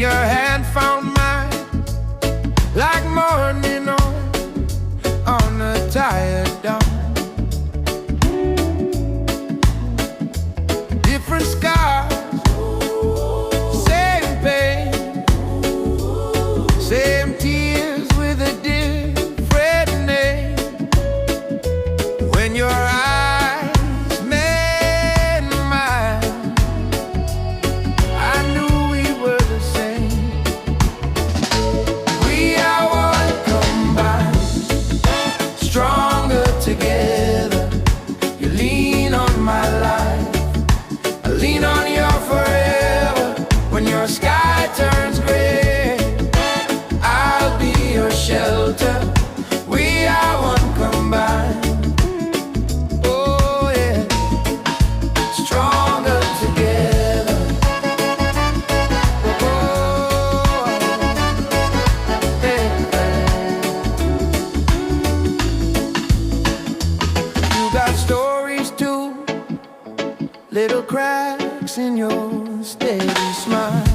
your hand found mine, like morning on a tired dawn. Different scars, same pain, same tears with a different name. When your eyes met mine, I knew we were the same. We are one combined, stronger together. You lean on my life, I lean on your forever. When your sky turns gray, I'll be your shelter. We are one combined. Oh yeah, stronger together. Oh yeah. You got stories too, little cracks in your steady smile.